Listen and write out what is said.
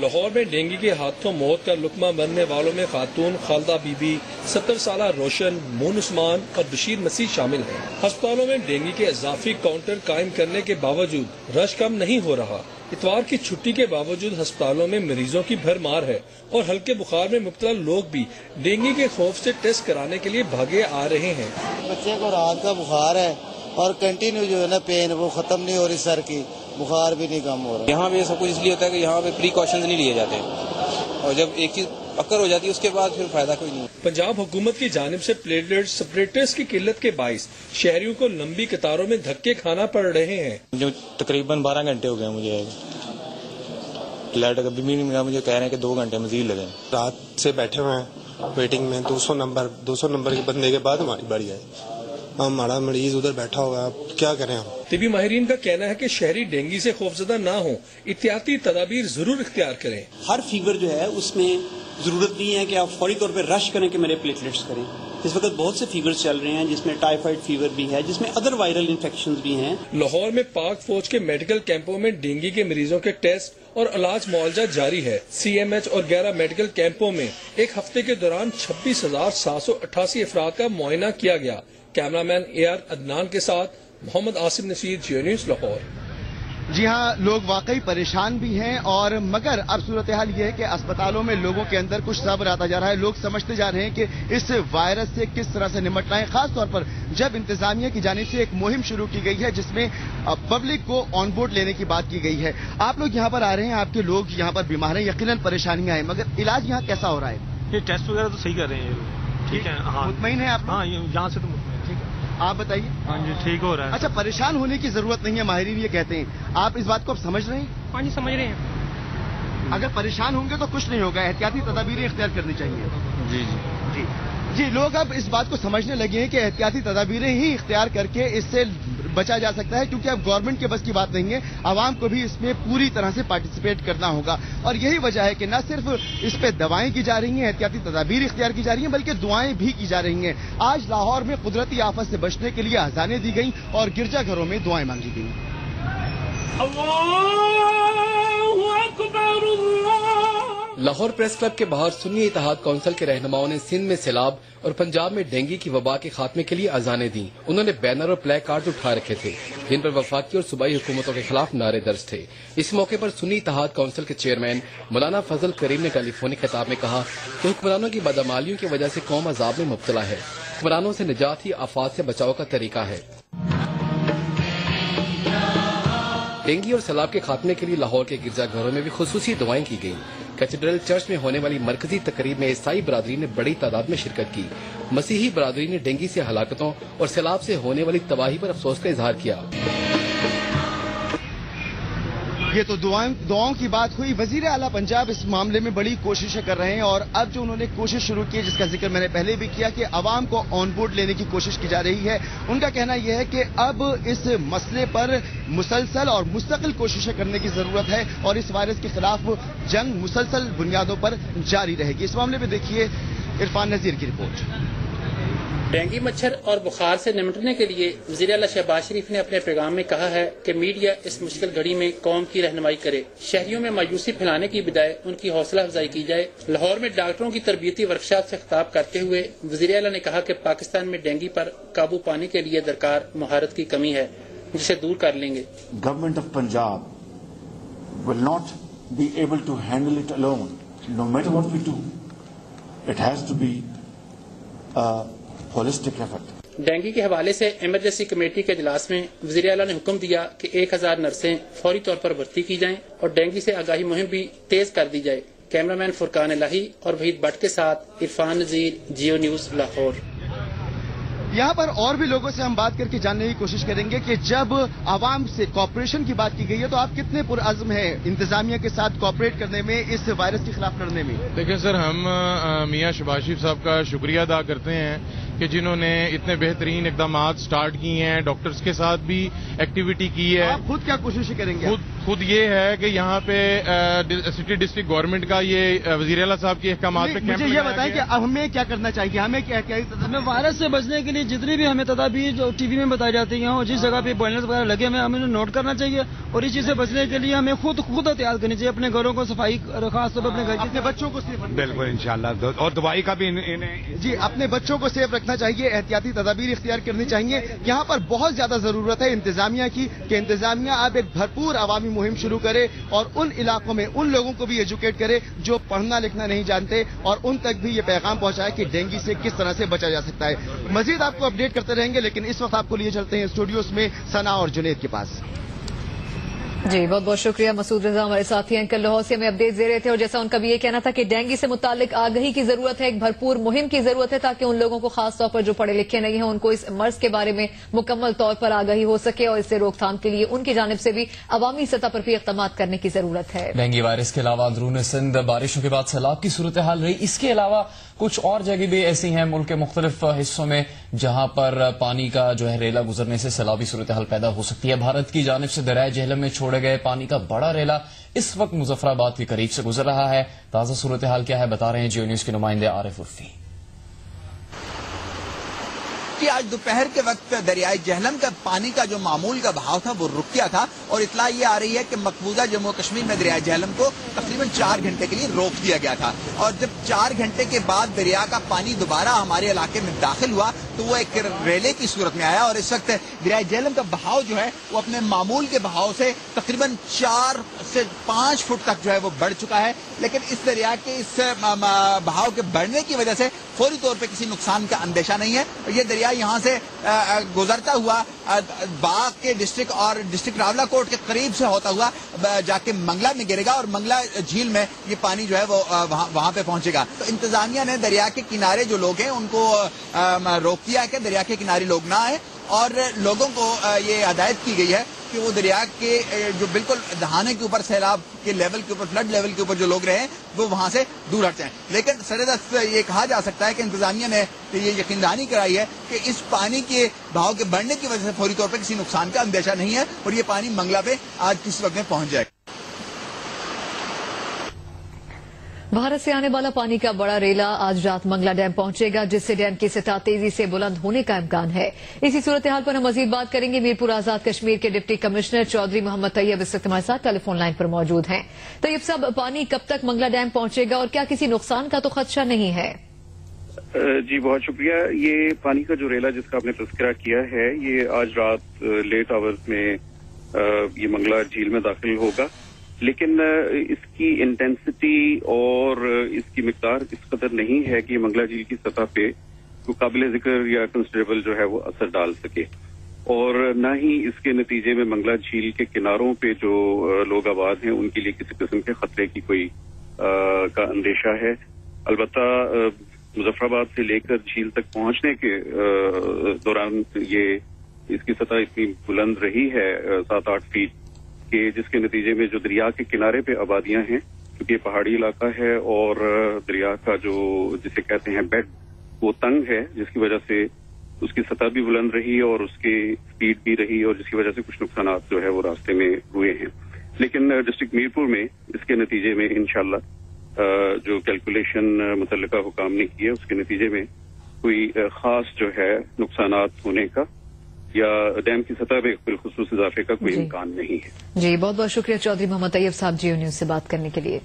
لاہور میں ڈینگی کے ہاتھوں موت کا لقمہ بننے والوں میں خاتون خالدہ بی بی، 70 سالہ روشن، مون عثمان اور بشیر مسیح شامل ہیں۔ ہسپتالوں میں ڈینگی کے اضافی کاؤنٹر قائم کرنے کے باوجود رش کم نہیں ہو رہا۔ اتوار کی چھٹی کے باوجود ہسپتالوں میں مریضوں کی بھرمار ہے اور ہلکے بخار میں مبتلا لوگ بھی ڈینگی کے خوف سے ٹیسٹ کرانے کے لیے بھاگے آ رہے ہیں۔ بچے کو رات کا بخار ہے اور کنٹینیو جو ہے نا پین وہ ختم نہیں ہو رہی، سر کی بخار بھی نہیں کم ہو رہا۔ یہاں پہ سب کچھ اس لیے ہوتا ہے کہ یہاں پہ پریکاشنز نہیں لیے جاتے اور جب ایک چیز اکر ہو جاتی ہے اس کے بعد پھر فائدہ کوئی نہیں۔ پنجاب حکومت کی جانب سے پلیٹلیٹ سپریٹرز کی قلت کے باعث شہریوں کو لمبی قطاروں میں دھکے کھانا پڑ رہے ہیں۔ جو تقریباً 12 گھنٹے ہو گئے مجھے لائٹ کبھی بھی نہیں ملا، مجھے کہہ رہے ہیں کہ 2 گھنٹے مزید لگے۔ رات سے بیٹھے ہوئے ہیں ویٹنگ میں، 200 نمبر کے بندے کے بعد ہماری باری آئی۔ ہمارا مریض ادھر بیٹھا ہوا ہے، اب کیا کریں ہم؟ طبی ماہرین کا کہنا ہے کہ شہری ڈینگی سے خوفزدہ نہ ہوں، احتیاطی تدابیر ضرور اختیار کریں۔ ہر فیور جو ہے اس میں ضرورت نہیں ہے کہ آپ فوری طور پہ رش کریں کہ میرے پلیٹلیٹس کریں۔ اس وقت بہت سے فیور چل رہے ہیں جس میں ٹائیفائڈ فیور بھی ہے، جس میں ادر وائرل انفیکشنز بھی ہیں۔ لاہور میں پاک فوج کے میڈیکل کیمپوں میں ڈینگی کے مریضوں کے ٹیسٹ اور علاج معالجہ جاری ہے۔ سی ایم ایچ اور 11 میڈیکل کیمپوں میں ایک ہفتے کے دوران 26,788 افراد کا معائنہ کیا گیا۔ Camera man A R Adnan کے ساتھ محمد آصف نصیر، جیو نیوز لاہور۔ جی ہاں، لوگ واقعی پریشان بھی ہیں اور مگر اب صورتحال یہ ہے کہ اسپتالوں میں لوگوں کے اندر کچھ صبر آتا جا رہا ہے۔ لوگ سمجھتے جا رہے ہیں کہ اس وائرس سے کس طرح سے نمٹنا ہے، خاص طور پر جب انتظامیہ کی جانب سے ایک مہم شروع کی گئی ہے جس میں پبلک کو آن بورڈ لینے کی بات کی گئی ہے۔ آپ لوگ یہاں پر آ رہے ہیں، آپ کے لوگ یہاں پر بیمار ہیں، یقیناً پریشانیاں ہیں، مگر علاج یہاں کیسا ہو رہا ہے؟ یہ ٹیسٹ وغیرہ تو صحیح کر رہے ہیں یہ لوگ، ٹھیک ہے۔ ہاں مطمئن ہیں آپ؟ ہاں یہاں سے تو مطمئن۔ آپ بتائیے۔ ہاں جی ٹھیک ہو رہا ہے۔ اچھا، پریشان ہونے کی ضرورت نہیں ہے، ماہرین یہ کہتے ہیں، آپ اس بات کو اب سمجھ رہے ہیں؟ ہاں جی سمجھ رہے ہیں۔ اگر پریشان ہوں گے تو کچھ نہیں ہوگا، احتیاطی تدابیر اختیار کرنی چاہیے۔ جی جی جی جی، لوگ اب اس بات کو سمجھنے لگے ہیں کہ احتیاطی تدابیریں ہی اختیار کر کے اس سے بچا جا سکتا ہے، کیونکہ اب گورنمنٹ کے بس کی بات نہیں ہے، عوام کو بھی اس میں پوری طرح سے پارٹیسپیٹ کرنا ہوگا۔ اور یہی وجہ ہے کہ نہ صرف اس پہ دوائیں کی جا رہی ہیں، احتیاطی تدابیر اختیار کی جا رہی ہیں، بلکہ دعائیں بھی کی جا رہی ہیں۔ آج لاہور میں قدرتی آفت سے بچنے کے لیے اذانیں دی گئیں اور گرجا گھروں میں دعائیں مانگی گئیں۔ لاہور پریس کلب کے باہر سنی اتحاد کونسل کے رہنماؤں نے سندھ میں سیلاب اور پنجاب میں ڈینگی کی وبا کے خاتمے کے لیے اذانیں دیں۔ انہوں نے بینر اور پلے کارڈ اٹھا رکھے تھے جن پر وفاقی اور صوبائی حکومتوں کے خلاف نعرے درج تھے۔ اس موقع پر سنی اتحاد کونسل کے چیئرمین مولانا فضل کریم نے ٹیلی فونک خطاب میں کہا کہ حکمرانوں کی بدعمالیوں کی وجہ سے قوم عذاب میں مبتلا ہے۔ حکمرانوں سے نجات ہی آفات سے بچاؤ کا طریقہ ہے۔ ڈینگی اور سیلاب کے خاتمے کے لیے لاہور کے گرجا گھروں میں بھی خصوصی دعائیں کی گئیں۔ کیتھیڈرل چرچ میں ہونے والی مرکزی تقریب میں عیسائی برادری نے بڑی تعداد میں شرکت کی۔ مسیحی برادری نے ڈینگی سے ہلاکتوں اور سیلاب سے ہونے والی تباہی پر افسوس کا اظہار کیا۔ یہ تو دعاؤں کی بات ہوئی۔ وزیر اعلیٰ پنجاب اس معاملے میں بڑی کوششیں کر رہے ہیں اور اب جو انہوں نے کوشش شروع کی جس کا ذکر میں نے پہلے بھی کیا کہ عوام کو آن بورڈ لینے کی کوشش کی جا رہی ہے، ان کا کہنا یہ ہے کہ اب اس مسئلے پر مسلسل اور مستقل کوششیں کرنے کی ضرورت ہے اور اس وائرس کے خلاف جنگ مسلسل بنیادوں پر جاری رہے گی۔ اس معاملے میں دیکھیے عرفان نذیر کی رپورٹ۔ ڈینگی مچھر اور بخار سے نمٹنے کے لیے وزیر اعلیٰ شہباز شریف نے اپنے پیغام میں کہا ہے کہ میڈیا اس مشکل گھڑی میں قوم کی رہنمائی کرے، شہریوں میں مایوسی پھیلانے کی بجائے ان کی حوصلہ افزائی کی جائے۔ لاہور میں ڈاکٹروں کی تربیتی ورکشاپ سے خطاب کرتے ہوئے وزیر اعلیٰ نے کہا کہ پاکستان میں ڈینگی پر قابو پانے کے لیے درکار مہارت کی کمی ہے جسے دور کر لیں گے۔ Government of Punjab will not be able to handle it alone. No matter what we do, it has to be holistic effort. Dengue کے حوالے سے ایمرجنسی کمیٹی کے اجلاس میں وزیر اعلیٰ نے حکم دیا کہ 1000 نرسیں فوری طور پر بھرتی کی جائیں اور ڈینگی سے آگاہی مہم بھی تیز کر دی جائے۔ کیمرہ مین فرقان الہی اور وحید بٹ کے ساتھ عرفان نذیر، جیو نیوز لاہور۔ یہاں پر اور بھی لوگوں سے ہم بات کر کے جاننے کی کوشش کریں گے کہ جب عوام سے کوآپریشن کی بات کی گئی ہے تو آپ کتنے پرعزم ہیں انتظامیہ کے ساتھ کوآپریٹ کرنے میں، اس وائرس کے خلاف لڑنے میں؟ دیکھیں سر، ہم میاں شہباز شریف صاحب کا شکریہ ادا کرتے ہیں کہ جنہوں نے اتنے بہترین اقدامات سٹارٹ کیے ہیں، ڈاکٹرز کے ساتھ بھی ایکٹیویٹی کی ہے۔ آپ خود کیا کوشش کریں گے؟ خود یہ ہے کہ یہاں پہ سٹی ڈسٹرکٹ گورنمنٹ کا یہ وزیر اعلیٰ صاحب کے احکامات پہ کیمپ مجھے یہ بتائیں کہ اب ہمیں کیا کرنا چاہیے, ہمیں کیا ہمیں وائرس سے بچنے کے لیے جتنی بھی ہمیں تدابیر جو ٹی وی میں بتائی جاتی ہیں اور جس جگہ پہ بوائلرز وغیرہ لگے ہوئے ہمیں نوٹ کرنا چاہیے, اور اس چیز سے بچنے کے لیے ہمیں خود احتیاط کرنی چاہیے, اپنے گھروں کو صفائی خاص طور پر اپنے بچوں کو سیف. بالکل انشاءاللہ, اور دوائی کا بھی جی اپنے بچوں کو سیف رکھنا چاہیے, احتیاطی تدابیر اختیار کرنی چاہیے. یہاں پر بہت زیادہ ضرورت ہے انتظامیہ کی کہ انتظامیہ اب ایک بھرپور عوامی مہم شروع کرے اور ان علاقوں میں ان لوگوں کو بھی ایجوکیٹ کرے جو پڑھنا لکھنا نہیں جانتے, اور ان تک بھی یہ پیغام پہنچائے کہ ڈینگی سے کس طرح سے بچا جا سکتا ہے. مزید آپ کو اپڈیٹ کرتے رہیں گے, لیکن اس وقت آپ کو لیے چلتے ہیں اسٹوڈیوز میں ثنا اور جنید کے پاس. جی بہت بہت شکریہ مسعود رضا, ہمارے ساتھی ہیں کل لاہور سے ہمیں اپڈیٹ دے رہے تھے, اور جیسا ان کا بھی یہ کہنا تھا کہ ڈینگی سے متعلق آگہی کی ضرورت ہے, ایک بھرپور مہم کی ضرورت ہے تاکہ ان لوگوں کو خاص طور پر جو پڑھے لکھے نہیں ہیں ان کو اس مرض کے بارے میں مکمل طور پر آگہی ہو سکے, اور اس سے روک تھام کے لیے ان کی جانب سے بھی عوامی سطح پر بھی اقدامات کرنے کی ضرورت ہے. ڈینگی وائرس کے علاوہ اندرون سندھ بارشوں کے بعد سیلاب کی صورتحال رہی, اس کے علاوہ کچھ اور جگہ بھی ایسی ہیں ملک کے مختلف حصوں میں جہاں پر پانی کا جو ہے ریلا گزرنے سے سیلابی صورتحال پیدا ہو سکتی ہے. بھارت کی جانب سے دریائے جہلم میں چھوڑے گئے پانی کا بڑا ریلا اس وقت مظفر آباد کے قریب سے گزر رہا ہے. تازہ صورتحال کیا ہے بتا رہے ہیں جیو نیوز کے نمائندے عارف عرفی. آج دوپہر کے وقت دریائے جہلم کا پانی کا جو معمول کا بہاؤ تھا وہ رک گیا تھا, اور اطلاع یہ آ رہی ہے کہ مقبوضہ جموں کشمیر میں دریائے جہلم کو تقریباً 4 گھنٹے کے لیے روک دیا گیا تھا, اور جب 4 گھنٹے کے بعد دریا کا پانی دوبارہ ہمارے علاقے میں داخل ہوا تو وہ ایک ریلے کی صورت میں آیا, اور اس وقت دریائے جہلم کا بہاؤ جو ہے وہ اپنے معمول کے بہاؤ سے تقریباً 4 سے 5 فٹ تک جو ہے وہ بڑھ چکا ہے. لیکن اس دریا کے اس بہاؤ کے بڑھنے کی وجہ سے فوری طور پہ کسی نقصان کا اندیشہ نہیں ہے. یہ دریا یہاں سے گزرتا ہوا باغ کے ڈسٹرکٹ اور ڈسٹرکٹ راولا کوٹ کے قریب سے ہوتا ہوا جا کے منگلا میں گرے گا, اور منگلا جھیل میں یہ پانی جو ہے وہ وہاں پہ پہنچے گا. تو انتظامیہ نے دریا کے کنارے جو لوگ ہیں ان کو روک دیا کہ دریا کے کنارے لوگ نہ آئیں, اور لوگوں کو یہ ہدایت کی گئی ہے کہ وہ دریا کے جو بالکل دہانے کے اوپر سیلاب کے لیول کے اوپر فلڈ لیول کے اوپر جو لوگ رہے وہ وہاں سے دور ہٹ جائیں. لیکن سردست یہ کہا جا سکتا ہے کہ انتظامیہ نے یہ یقین دہانی کرائی ہے کہ اس پانی کے بہاؤ کے بڑھنے کی وجہ سے فوری طور پر کسی نقصان کا اندیشہ نہیں ہے, اور یہ پانی منگلا پہ آج کس وقت میں پہنچ جائے گا. بھارت سے آنے والا پانی کا بڑا ریلا آج رات منگلا ڈیم پہنچے گا, جس سے ڈیم کی سطح تیزی سے بلند ہونے کا امکان ہے. اسی صورتحال پر ہم مزید بات کریں گے. میرپور آزاد کشمیر کے ڈپٹی کمشنر چودھری محمد طیب اس وقت ہمارے ساتھ ٹیلی فون لائن پر موجود ہیں. طیب صاحب, پانی کب تک منگلا ڈیم پہنچے گا اور کیا کسی نقصان کا تو خدشہ نہیں ہے؟ جی بہت شکریہ. یہ پانی کا جو ریلا جس کا آپ نے تذکرہ کیا ہے یہ آج رات لیٹ آورز میں یہ منگلا جھیل میں داخل ہوگا, لیکن اس کی انٹینسٹی اور اس کی مقدار اس قدر نہیں ہے کہ منگلا جھیل کی سطح پہ کوئی قابل ذکر یا کنسیڈریبل جو ہے وہ اثر ڈال سکے, اور نہ ہی اس کے نتیجے میں منگلا جھیل کے کناروں پہ جو لوگ آباد ہیں ان کے لیے کسی قسم کے خطرے کی کوئی کا اندیشہ ہے. البتہ مظفر آباد سے لے کر جھیل تک پہنچنے کے دوران یہ اس کی سطح اتنی بلند رہی ہے 7-8 فیٹ کہ جس کے نتیجے میں جو دریا کے کنارے پہ آبادیاں ہیں, کیونکہ یہ پہاڑی علاقہ ہے اور دریا کا جو جسے کہتے ہیں بیڈ وہ تنگ ہے, جس کی وجہ سے اس کی سطح بھی بلند رہی اور اس کی سپیڈ بھی رہی, اور جس کی وجہ سے کچھ نقصانات جو ہے وہ راستے میں ہوئے ہیں. لیکن ڈسٹرکٹ میرپور میں اس کے نتیجے میں انشاءاللہ جو کیلکولیشن متعلقہ حکام نے کی ہے اس کے نتیجے میں کوئی خاص جو ہے نقصانات ہونے کا یا ڈیم کی سطح پہ بالخصوص اضافے کا کوئی امکان نہیں ہے. جی بہت بہت شکریہ چودھری محمد طیب صاحب جیو نیوز سے بات کرنے کے لیے.